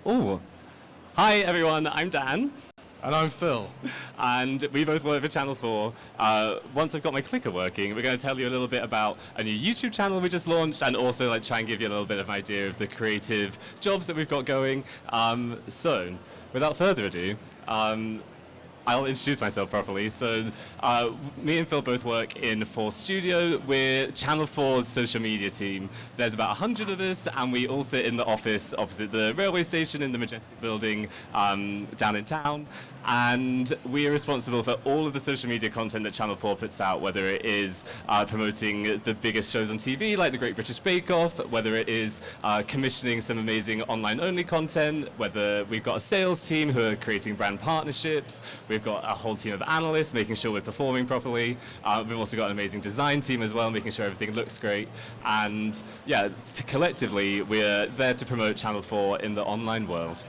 Oh, hi everyone, I'm Dan. And I'm Phil. And we both work for Channel 4. Once I've got my clicker working, we're going to tell you a little bit about a new YouTube channel we just launched and also try and give you a little bit of an idea of the creative jobs that we've got going. So, without further ado, I'll introduce myself properly. So, me and Phil both work in 4 Studio. We're Channel 4's social media team. There's about 100 of us, and we all sit in the office opposite the railway station in the Majestic building down in town. And we are responsible for all of the social media content that Channel 4 puts out, whether it is promoting the biggest shows on TV, like the Great British Bake Off, whether it is commissioning some amazing online-only content, whether we've got a sales team who are creating brand partnerships, we've got a whole team of analysts making sure we're performing properly. We've also got an amazing design team as well, making sure everything looks great. And yeah, collectively, we're there to promote Channel 4 in the online world.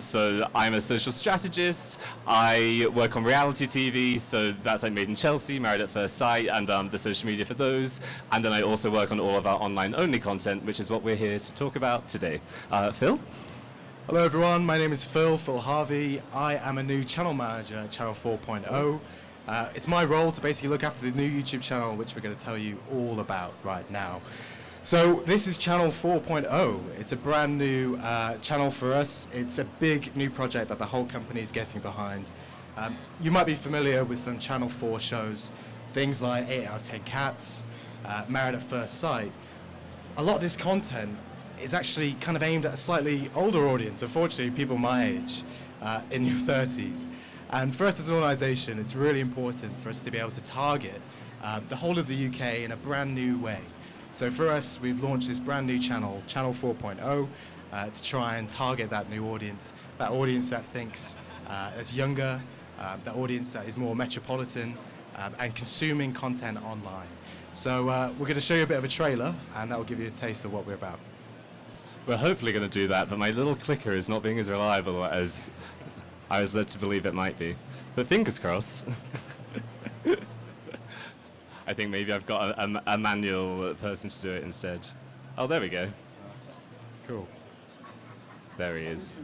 So I'm a social strategist. I work on reality TV, so that's like Made in Chelsea, Married at First Sight, and the social media for those. And then I also work on all of our online-only content, which is what we're here to talk about today. Phil? Hello everyone, my name is Phil Harvey. I am a new channel manager at Channel 4.0. It's my role to basically look after the new YouTube channel, which we're going to tell you all about right now. So this is Channel 4.0. It's a brand new channel for us. It's a big new project that the whole company is getting behind. You might be familiar with some Channel 4 shows, things like 8 out of 10 Cats, Married at First Sight. A lot of this content is actually kind of aimed at a slightly older audience, unfortunately people my age, in your 30s. And for us as an organisation, it's really important for us to be able to target the whole of the UK in a brand new way. So for us, we've launched this brand new channel, Channel 4.0, to try and target that new audience that thinks is younger, that audience that is more metropolitan and consuming content online. So we're going to show you a bit of a trailer, and that will give you a taste of what we're about. We're hopefully going to do that, but my little clicker is not being as reliable as I was led to believe it might be. But fingers crossed. I think maybe I've got a manual person to do it instead. Oh, there we go. Cool. There he is.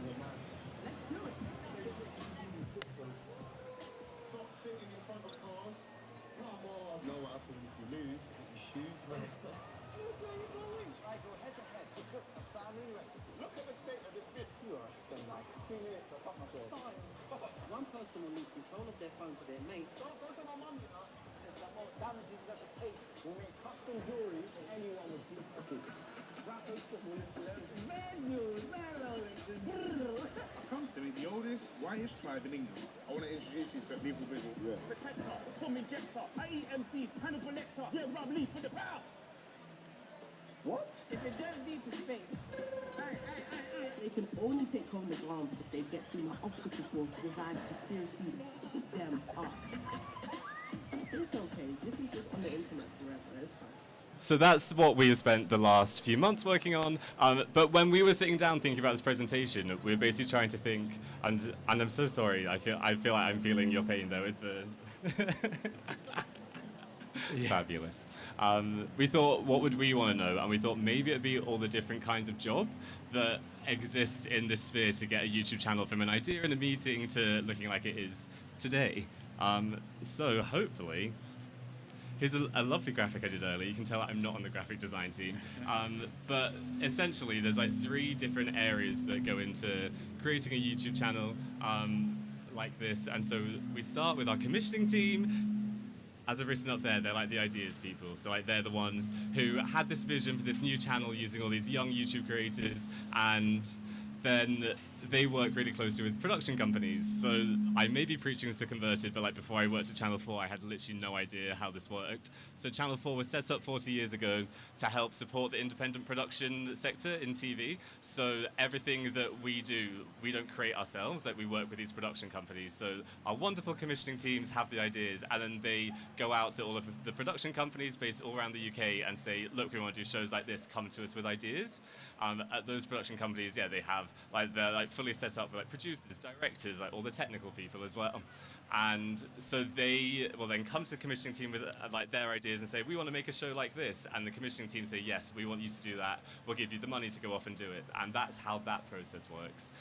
One person will lose control of their phone to their mates. Don't go to my mum, you know. It's the more damaging reputation. We'll make custom jewelry for anyone with deep pockets. Rappers, footballers, celebrities, Come to me, the oldest, whitest tribe in England. I want to introduce you to people busy. Yeah. Protector, Pum Injector, IEMC, Hannibal Lecter, yeah, Rob Lee for the power. What? If they don't deep in space, they can only take home the glance if they get through my obstacle course designed to seriously beat them up. It's okay. This is just on the internet forever. It's fine. So that's what we've spent the last few months working on. But when we were sitting down thinking about this presentation, we were basically trying to think, and I'm so sorry. I feel like I'm feeling your pain though with the. Yeah. Fabulous. We thought, what would we want to know? And we thought maybe it'd be all the different kinds of job that exist in this sphere to get a YouTube channel from an idea in a meeting to looking like it is today. So hopefully, here's a lovely graphic I did earlier. You can tell I'm not on the graphic design team. But essentially, there's like 3 different areas that go into creating a YouTube channel like this. And so we start with our commissioning team. As I've written up there, they're like the ideas people. So like they're the ones who had this vision for this new channel using all these young YouTube creators, and then they work really closely with production companies. So I may be preaching this to converted, but like before I worked at Channel 4, I had literally no idea how this worked. So Channel 4 was set up 40 years ago to help support the independent production sector in TV. So everything that we do, we don't create ourselves, like we work with these production companies. So our wonderful commissioning teams have the ideas, and then they go out to all of the production companies based all around the UK and say, look, we want to do shows like this, come to us with ideas. At those production companies, yeah, they have like they're like fully set up with like producers, directors, like all the technical people as well. And so they will then come to the commissioning team with like their ideas and say, we want to make a show like this. And the commissioning team say, yes, we want you to do that. We'll give you the money to go off and do it. And that's how that process works.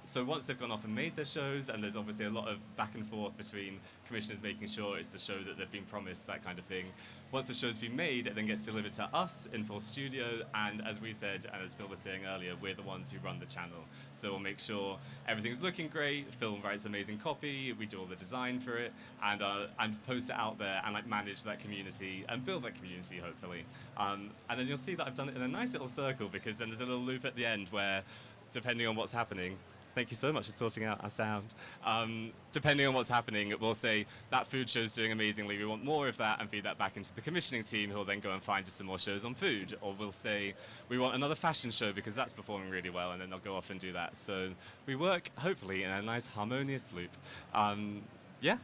So once they've gone off and made their shows, and there's obviously a lot of back and forth between commissioners making sure it's the show that they've been promised, that kind of thing. Once the show's been made, it then gets delivered to us in full studio. And as we said, and as Phil was saying earlier, we're the ones who run the channel. So we'll make sure everything's looking great. Phil writes amazing copy. We do all the design for it, and post it out there and like manage that community and build that community hopefully. And then you'll see that I've done it in a nice little circle, because then there's a little loop at the end where, depending on what's happening. Thank you so much for sorting out our sound. Depending on what's happening, we'll say that food show's doing amazingly, we want more of that, and feed that back into the commissioning team, who'll then go and find us some more shows on food. Or we'll say we want another fashion show because that's performing really well, and then they'll go off and do that. So we work, hopefully, in a nice harmonious loop. Yeah?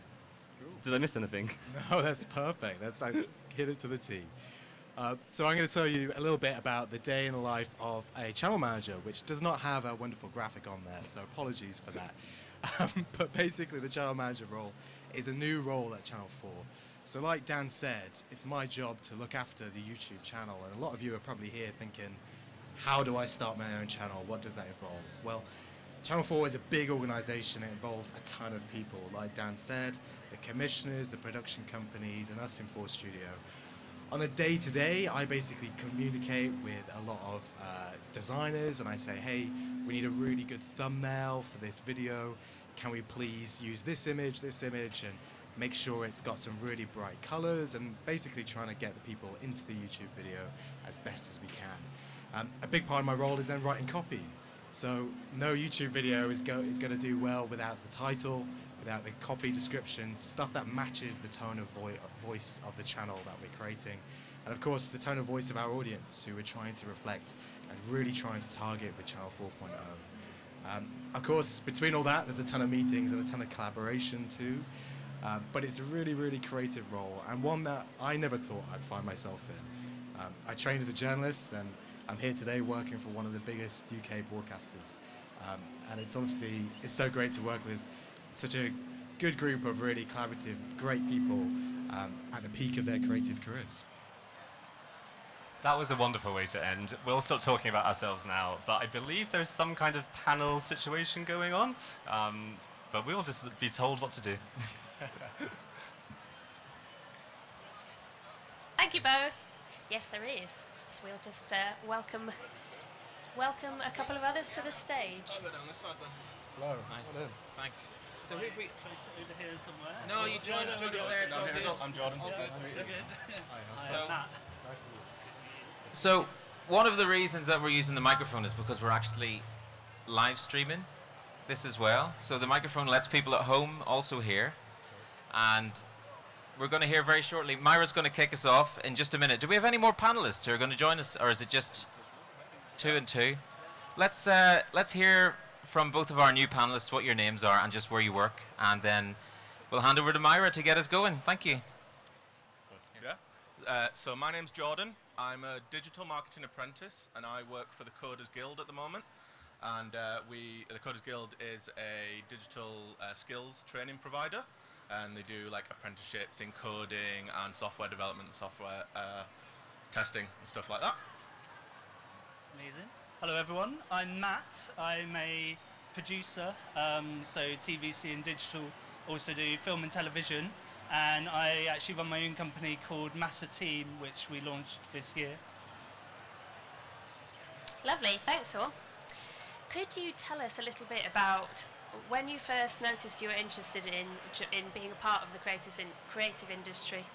Cool. Did I miss anything? No, that's perfect. I hit it to the T. So I'm going to tell you a little bit about the day in the life of a channel manager, which does not have a wonderful graphic on there, so apologies for that. But basically, the channel manager role is a new role at Channel 4. So like Dan said, it's my job to look after the YouTube channel, and a lot of you are probably here thinking, how do I start my own channel? What does that involve? Well, Channel 4 is a big organization. It involves a ton of people. Like Dan said, the commissioners, the production companies, and us in 4 Studio. On a day-to-day, I basically communicate with a lot of designers, and I say, hey, we need a really good thumbnail for this video. Can we please use this image, and make sure it's got some really bright colors, and basically trying to get the people into the YouTube video as best as we can. A big part of my role is then writing copy. So no YouTube video is going to do well without the title, without the copy description, stuff that matches the tone of voice of the channel that we're creating. And of course, the tone of voice of our audience, who we're trying to reflect and really trying to target with Channel 4.0. Of course, between all that, there's a ton of meetings and a ton of collaboration too. But it's a really, really creative role, and one that I never thought I'd find myself in. I trained as a journalist, and I'm here today working for one of the biggest UK broadcasters. And it's so great to work with such a good group of really collaborative, great people at the peak of their creative careers. That was a wonderful way to end. We'll stop talking about ourselves now, but I believe there's some kind of panel situation going on, but we'll just be told what to do. Thank you both. Yes, there is. So we'll just welcome a couple of others to the stage. Hello. Nice. Well done. Thanks. So who have we? Over here somewhere. No, you join over there. It's all good. I'm Jordan. Okay. Nice to meet you. So, Matt. Nice to meet you. so one of the reasons that we're using the microphone is because we're actually live streaming this as well. So the microphone lets people at home also hear, and we're going to hear very shortly. Myra's going to kick us off in just a minute. Do we have any more panelists who are going to join us, or is it just 2 and 2? Let's hear from both of our new panelists what your names are and just where you work, and then we'll hand over to Myra to get us going. Thank you. Yeah. So my name's Jordan. I'm a digital marketing apprentice, and I work for the Coders Guild at the moment. And the Coders Guild is a digital skills training provider, and they do like apprenticeships in coding and software development, software testing and stuff like that. Amazing. Hello everyone, I'm Matt. I'm a producer, so TVC and digital, also do film and television, and I actually run my own company called Massa Team, which we launched this year. Lovely, thanks all. Could you tell us a little bit about when you first noticed you were interested in being a part of the creative industry?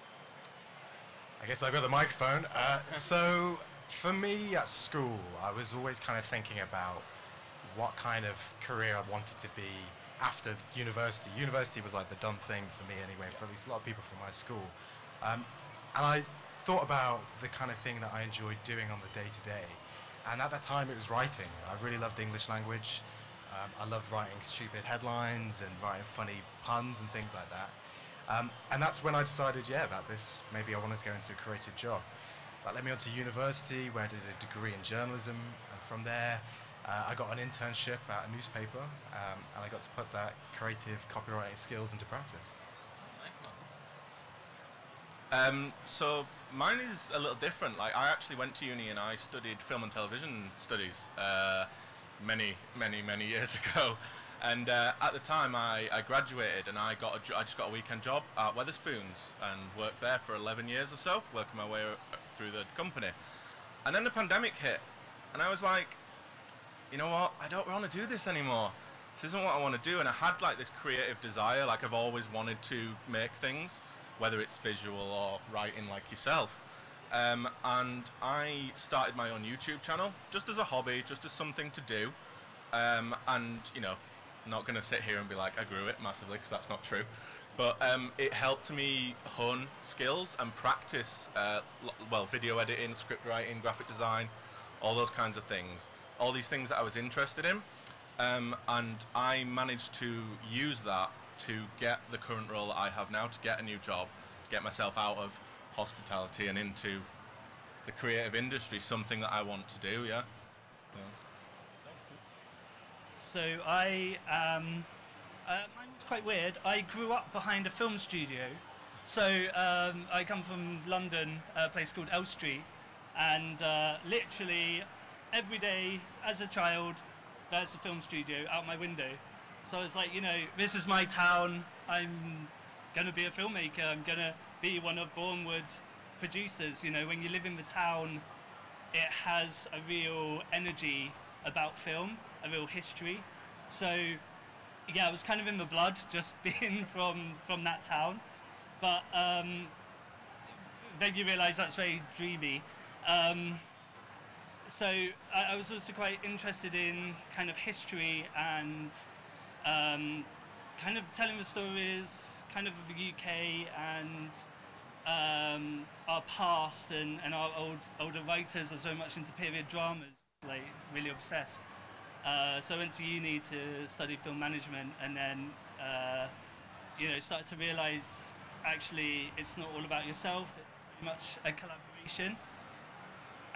I guess I've got the microphone. So for me at school, I was always kind of thinking about what kind of career I wanted to be after university. University was like the done thing for me anyway, for at least a lot of people from my school. And I thought about the kind of thing that I enjoyed doing on the day-to-day. And at that time, it was writing. I really loved English language. I loved writing stupid headlines and writing funny puns and things like that. And that's when I decided, that maybe I wanted to go into a creative job. That led me on to university, where I did a degree in journalism, and from there, I got an internship at a newspaper, and I got to put that creative copywriting skills into practice. So mine is a little different. Like, I actually went to uni and I studied film and television studies many years ago. And at the time, I graduated and I just got a weekend job at Weatherspoons and worked there for 11 years or so, working my way through the company. And then the pandemic hit, and I was like, you know what? I don't want to do this anymore. This isn't what I want to do. And I had like this creative desire, like I've always wanted to make things, whether it's visual or writing like yourself. And I started my own YouTube channel just as a hobby, just as something to do. And, you know, I'm not going to sit here and be like, I grew it massively, because that's not true. But it helped me hone skills and practice, video editing, script writing, graphic design, all those kinds of things. All these things that I was interested in. And I managed to use that to get the current role that I have now, to get a new job, to get myself out of hospitality and into the creative industry, something that I want to do, yeah. So mine was quite weird. I grew up behind a film studio. So I come from London, a place called Elstree, and literally every day as a child, there's a film studio out my window. So it's like, you know, this is my town. I'm going to be a filmmaker. I'm going to be one of Bournemwood producers. You know, when you live in the town, it has a real energy about film, a real history. So, yeah, it was kind of in the blood, just being from that town. But then you realise that's very dreamy. So I was also quite interested in kind of history and kind of telling the stories kind of the UK and our past and our older writers are so much into period dramas, like really obsessed. So I went to uni to study film management, and then started to realise actually it's not all about yourself, it's very much a collaboration.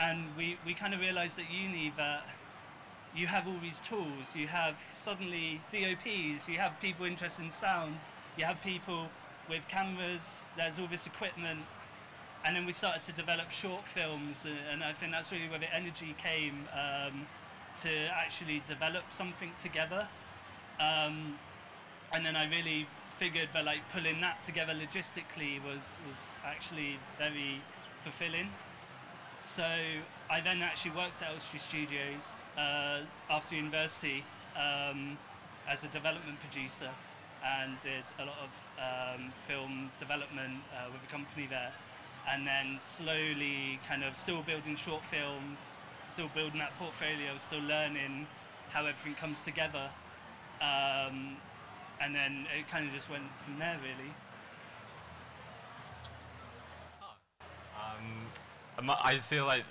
And we kind of realised at uni that you have all these tools. You have suddenly DOPs, you have people interested in sound, you have people with cameras, there's all this equipment. And then we started to develop short films, and I think that's really where the energy came to actually develop something together. And then I really figured that like pulling that together logistically was actually very fulfilling. So I then actually worked at Elstree Studios after university as a development producer, and did a lot of film development with a company there, and then slowly kind of still building short films, still building that portfolio, still learning how everything comes together, and then it kind of just went from there really. I feel like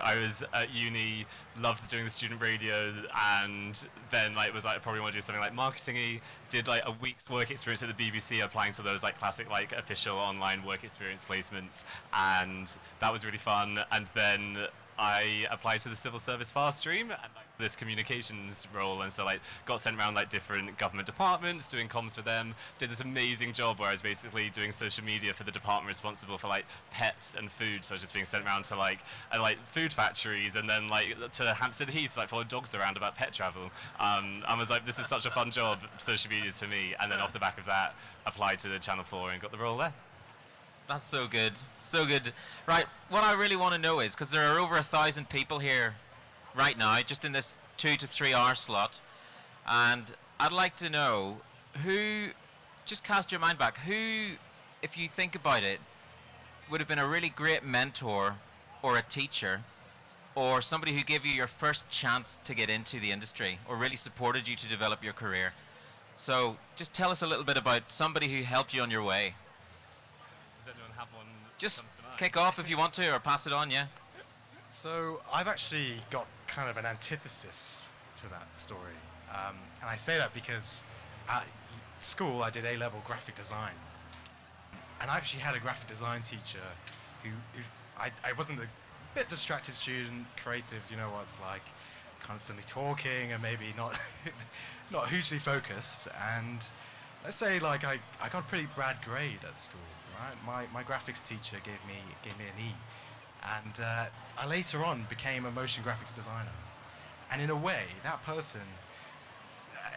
I was at uni, loved doing the student radio, and then like was like probably want to do something like marketing-y. Did like a week's work experience at the BBC, applying to those like classic like official online work experience placements, and that was really fun. And then I applied to the civil service fast stream and like this communications role, and so like got sent around like different government departments doing comms for them. Did this amazing job where I was basically doing social media for the department responsible for like pets and food. So I was just being sent around to like food factories, and then like to Hampstead Heath to like follow dogs around about pet travel. I was like, this is such a fun job. Social media is for me. And then off the back of that, applied to the Channel 4 and got the role there. That's so good, so good. Right, what I really want to know is, because there are over 1,000 people here right now, just in this 2 to 3 hour slot, and I'd like to know who, just cast your mind back, who, if you think about it, would have been a really great mentor or a teacher or somebody who gave you your first chance to get into the industry or really supported you to develop your career. So just tell us a little bit about somebody who helped you on your way. Does anyone have one? Just kick off if you want to, or pass it on, yeah. So I've actually got kind of an antithesis to that story. And I say that because at school I did A-level graphic design. And I actually had a graphic design teacher who I wasn't a bit distracted student, creatives, you know what it's like. constantly talking and maybe not not hugely focused. And let's say like I got a pretty bad grade at school, right? My graphics teacher gave me an E, and I later on became a motion graphics designer. And in a way, that person,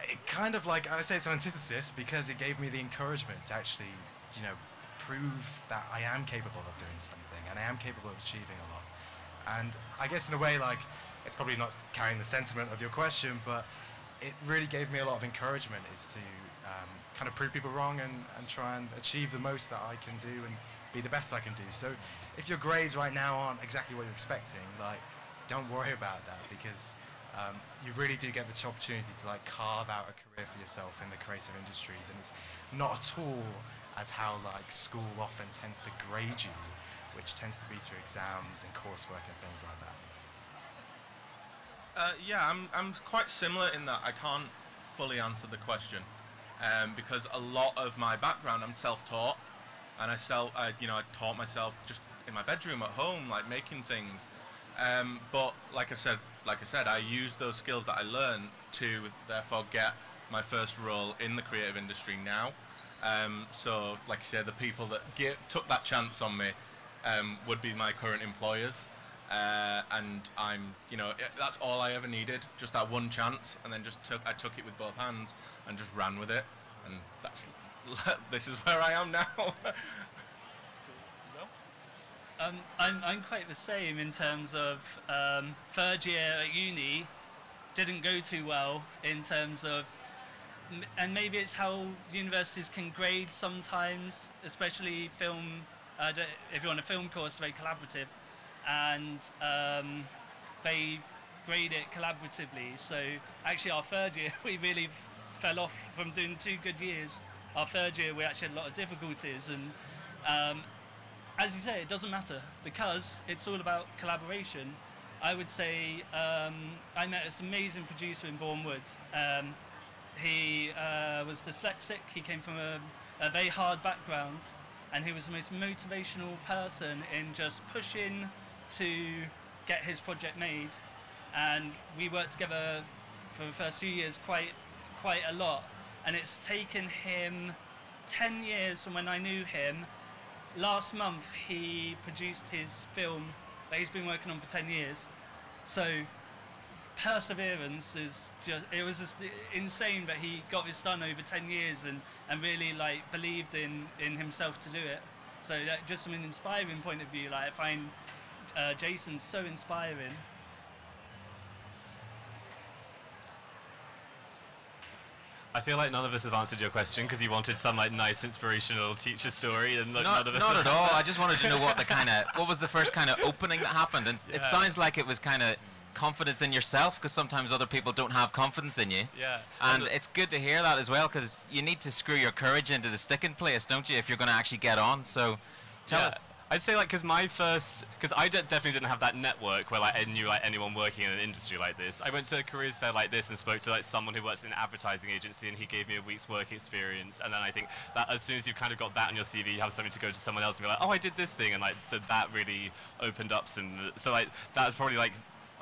it kind of like, I would say it's an antithesis because it gave me the encouragement to actually, you know, prove that I am capable of doing something and I am capable of achieving a lot. And I guess in a way, like, it's probably not carrying the sentiment of your question, but it really gave me a lot of encouragement is to kind of prove people wrong and try and achieve the most that I can do and be the best I can do. So if your grades right now aren't exactly what you're expecting, like, don't worry about that because you really do get the opportunity to like carve out a career for yourself in the creative industries, and it's not at all as how like school often tends to grade you, which tends to be through exams and coursework and things like that. Yeah, I'm quite similar in that I can't fully answer the question because a lot of my background, I'm self-taught, and I taught myself just in my bedroom at home, like making things. But like I said, I used those skills that I learned to therefore get my first role in the creative industry now. So, like I said, the people that took that chance on me would be my current employers. And that's all I ever needed, just that one chance, and then I took it with both hands and just ran with it, and this is where I am now. I'm quite the same in terms of third year at uni didn't go too well in terms of, and maybe it's how universities can grade sometimes, especially film. If you're on a film course, very collaborative, and they grade it collaboratively. So actually, our third year we really fell off from doing 2 good years. Our third year we actually had a lot of difficulties, and as you say, it doesn't matter because it's all about collaboration. I would say I met this amazing producer in Bournemouth. He was dyslexic. He came from a very hard background, and he was the most motivational person in just pushing to get his project made. And we worked together for the first few years quite a lot. And it's taken him 10 years from when I knew him. Last month he produced his film that he's been working on for 10 years. So perseverance it was just insane that he got this done over 10 years and really like believed in himself to do it. So just from an inspiring point of view, like I find Jason so inspiring. I feel like none of us have answered your question because you wanted some like nice inspirational teacher story, and like, none of us. Not at all. I just wanted to know what was the first kind of opening that happened, and it sounds like it was kind of confidence in yourself, because sometimes other people don't have confidence in you. Yeah. And it's good to hear that as well, because you need to screw your courage into the sticking place, don't you, if you're going to actually get on. So tell us. I'd say like because I definitely didn't have that network where like I knew like anyone working in an industry like this. I went to a careers fair like this and spoke to like someone who works in an advertising agency, and he gave me a week's work experience. And then I think that as soon as you've kind of got that on your CV, you have something to go to someone else and be like, oh, I did this thing, and like so that really opened up some. So like that was probably like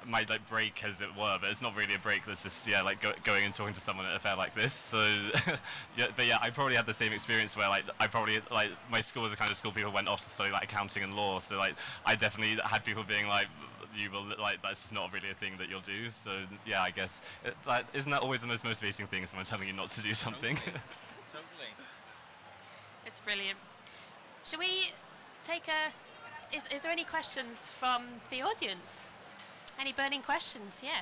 my like break, as it were, but it's not really a break. That's just like going and talking to someone at a fair like this. So I probably had the same experience where like I probably like my school was the kind of school people went off to study like accounting and law. So like I definitely had people being like, you will like that's just not really a thing that you'll do. So yeah, I guess isn't that always the most motivating thing? Someone telling you not to do something. Totally. It's brilliant. Shall we take is there any questions from the audience? Any burning questions? Yeah.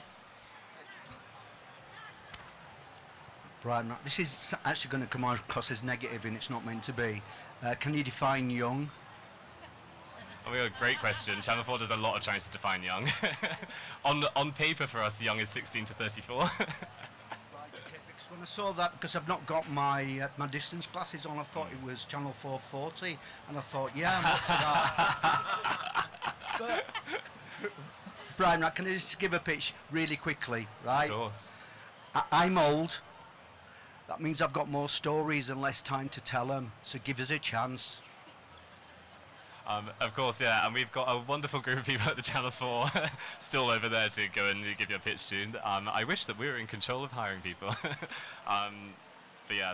Right, this is actually going to come across as negative, and it's not meant to be. Can you define young? Oh, we got a great question. Channel 4 does a lot of trying to define young. on paper for us, young is 16 to 34. Right, okay, because when I saw that, because I've not got my my distance glasses on, I thought it was Channel 440, and I thought, yeah, I'm up for that. Brian, can I just give a pitch really quickly, right? Of course. I'm old. That means I've got more stories and less time to tell them, so give us a chance. Of course, yeah, and we've got a wonderful group of people at the Channel 4 still over there to go and give you a pitch to. I wish that we were in control of hiring people. But yeah.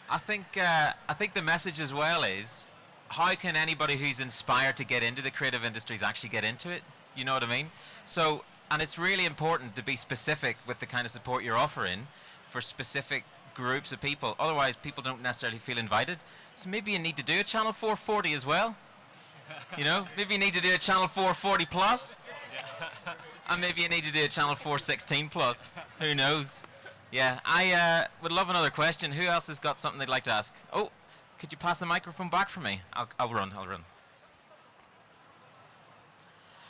I think the message as well is, how can anybody who's inspired to get into the creative industries actually get into it? You know what I mean? So, and it's really important to be specific with the kind of support you're offering for specific groups of people. Otherwise, people don't necessarily feel invited. So maybe you need to do a Channel 440 as well. You know, maybe you need to do a Channel 440 plus, and maybe you need to do a Channel 416 plus. Who knows? Yeah, I would love another question. Who else has got something they'd like to ask? Oh, could you pass the microphone back for me? I'll run.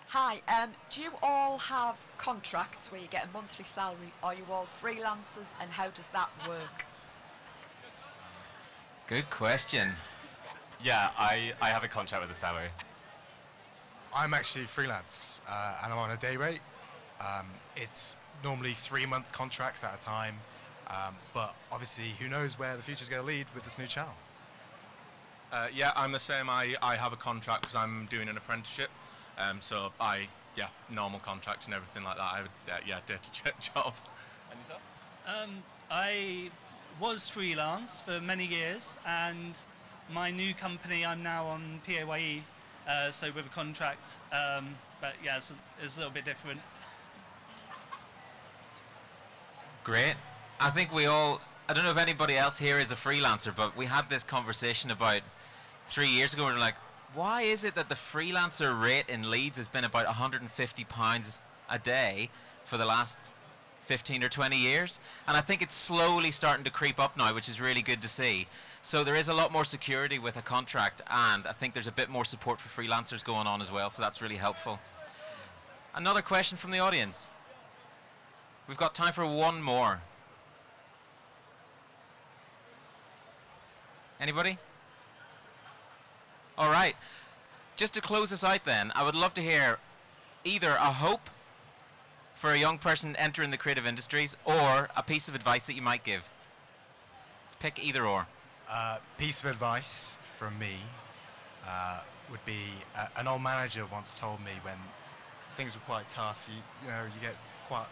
Hi, do you all have contracts where you get a monthly salary? Are you all freelancers, and how does that work? Good question. Yeah, I have a contract with a salary. I'm actually freelance, and I'm on a day rate. It's normally 3-month contracts at a time, but obviously who knows where the future's going to lead with this new channel. Yeah, I'm the same. I have a contract because I'm doing an apprenticeship. So normal contract and everything like that. I have a day-to-day job. And yourself? I was freelance for many years, and my new company, I'm now on PAYE, so with a contract, but yeah, it's a little bit different. Great. I think we all, I don't know if anybody else here is a freelancer, but we had this conversation about 3 years ago. We were like, why is it that the freelancer rate in Leeds has been about £150 a day for the last 15 or 20 years? And I think it's slowly starting to creep up now, which is really good to see. So there is a lot more security with a contract, and I think there's a bit more support for freelancers going on as well, so that's really helpful. Another question from the audience. We've got time for one more. Anybody? All right. Just to close this out then, I would love to hear either a hope for a young person entering the creative industries or a piece of advice that you might give. Pick either or. Piece of advice from me would be an old manager once told me when things were quite tough, you know, you get quite,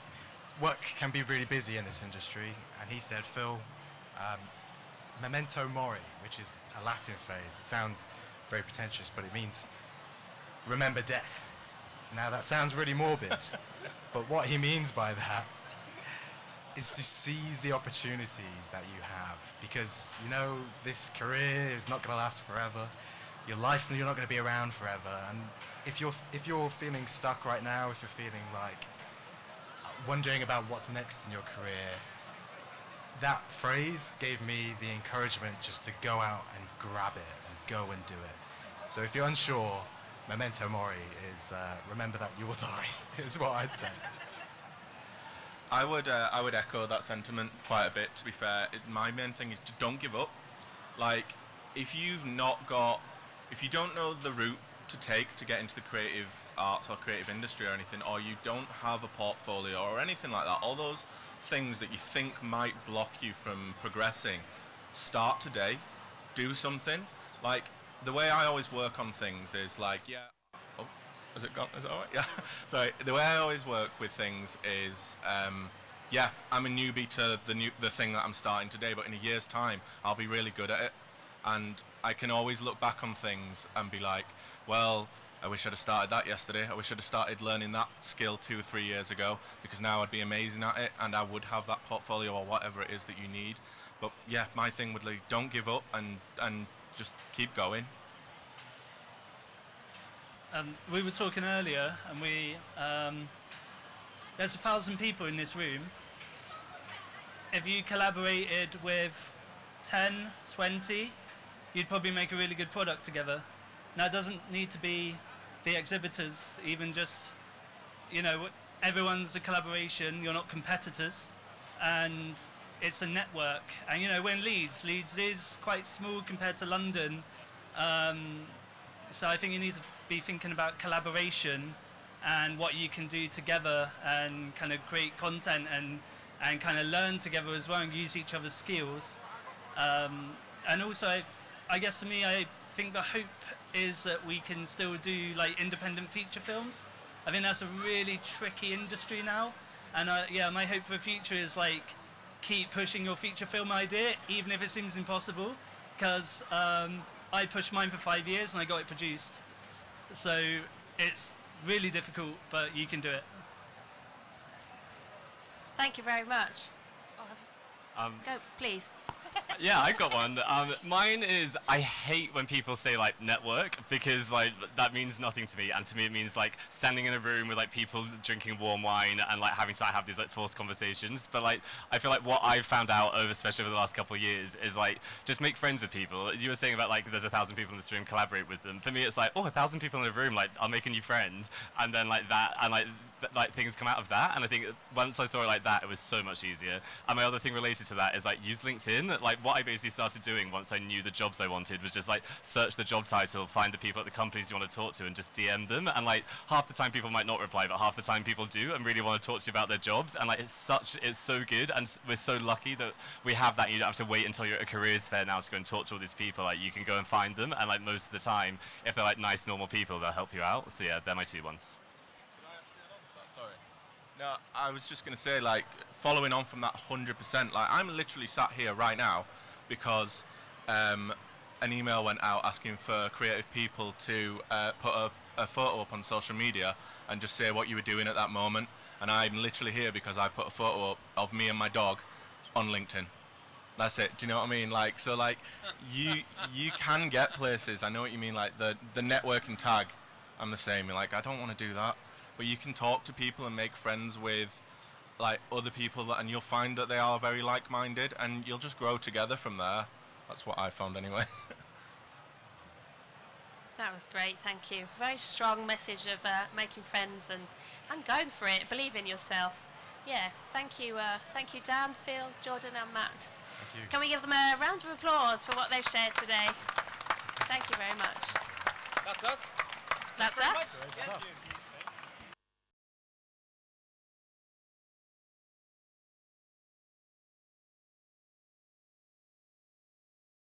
work can be really busy in this industry, and he said, Phil, memento mori, which is a Latin phrase. It sounds very pretentious, but it means remember death. Now that sounds really morbid, but what he means by that is to seize the opportunities that you have, because you know this career is not going to last forever. You're not going to be around forever, and if you're feeling stuck right now, if you're feeling like wondering about what's next in your career, that phrase gave me the encouragement just to go out and grab it and go and do it. So if you're unsure, memento mori is remember that you will die, is what I'd say. I would echo that sentiment quite a bit, to be fair. My main thing is to don't give up. Like, if you don't know the route to take to get into the creative arts or creative industry or anything, or you don't have a portfolio or anything like that, all those things that you think might block you from progressing, start today, do something. Like, the way I always work on things is like, is it gone? Is it all right? Yeah. Sorry. The way I always work with things is, I'm a newbie to the thing that I'm starting today, but in a year's time, I'll be really good at it. And I can always look back on things and be like, well, I wish I'd have started that yesterday. I wish I'd have started learning that skill 2 or 3 years ago, because now I'd be amazing at it and I would have that portfolio or whatever it is that you need. But yeah, my thing would be don't give up and just keep going. We were talking earlier, and there's 1,000 people in this room. If you collaborated with 10, 20, you'd probably make a really good product together. Now, it doesn't need to be the exhibitors, even just, you know, everyone's a collaboration, you're not competitors, and it's a network. And, you know, when Leeds is quite small compared to London, so I think you need to be thinking about collaboration and what you can do together and kind of create content and kind of learn together as well and use each other's skills. And also, I guess for me, I think the hope is that we can still do like independent feature films. I think that's a really tricky industry now, and yeah, my hope for the future is like keep pushing your feature film idea, even if it seems impossible, because I pushed mine for 5 years and I got it produced. So it's really difficult, but you can do it. Thank you very much. Go, please. Yeah, I got one. Mine is I hate when people say like network, because like that means nothing to me, and to me it means like standing in a room with like people drinking warm wine and like having to have these like forced conversations. But like I feel like what I've found out over, especially over the last couple of years, is like just make friends with people. You were saying about like there's 1,000 people in this room, collaborate with them. For me, it's like 1,000 people in a room, like I'll make a new friend, and then like that, and like things come out of that. And I think once I saw it like that, it was so much easier. And my other thing related to that is like use LinkedIn. Like what I basically started doing once I knew the jobs I wanted was just like search the job title, find the people at the companies you want to talk to, and just DM them. And like half the time people might not reply, but half the time people do and really want to talk to you about their jobs. And like it's so good, and we're so lucky that we have that. You don't have to wait until you're at a careers fair now to go and talk to all these people. Like you can go and find them, and like most of the time, if they're like nice normal people, they'll help you out. So yeah, they're my 2 ones. Sorry. No, I was just going to say, like, following on from that 100%, like, I'm literally sat here right now because an email went out asking for creative people to put a photo up on social media and just say what you were doing at that moment. And I'm literally here because I put a photo up of me and my dog on LinkedIn. That's it. Do you know what I mean? Like, so, like, you can get places. I know what you mean. Like, the networking tag, I'm the same. Like, I don't want to do that. But you can talk to people and make friends with like other people, and you'll find that they are very like-minded, and you'll just grow together from there. That's what I found anyway. That was great, thank you. Very strong message of making friends and going for it. Believe in yourself. Yeah, thank you, Dan, Phil, Jordan, and Matt. Thank you. Can we give them a round of applause for what they've shared today? Thank you very much. That's us. That's us. Great stuff.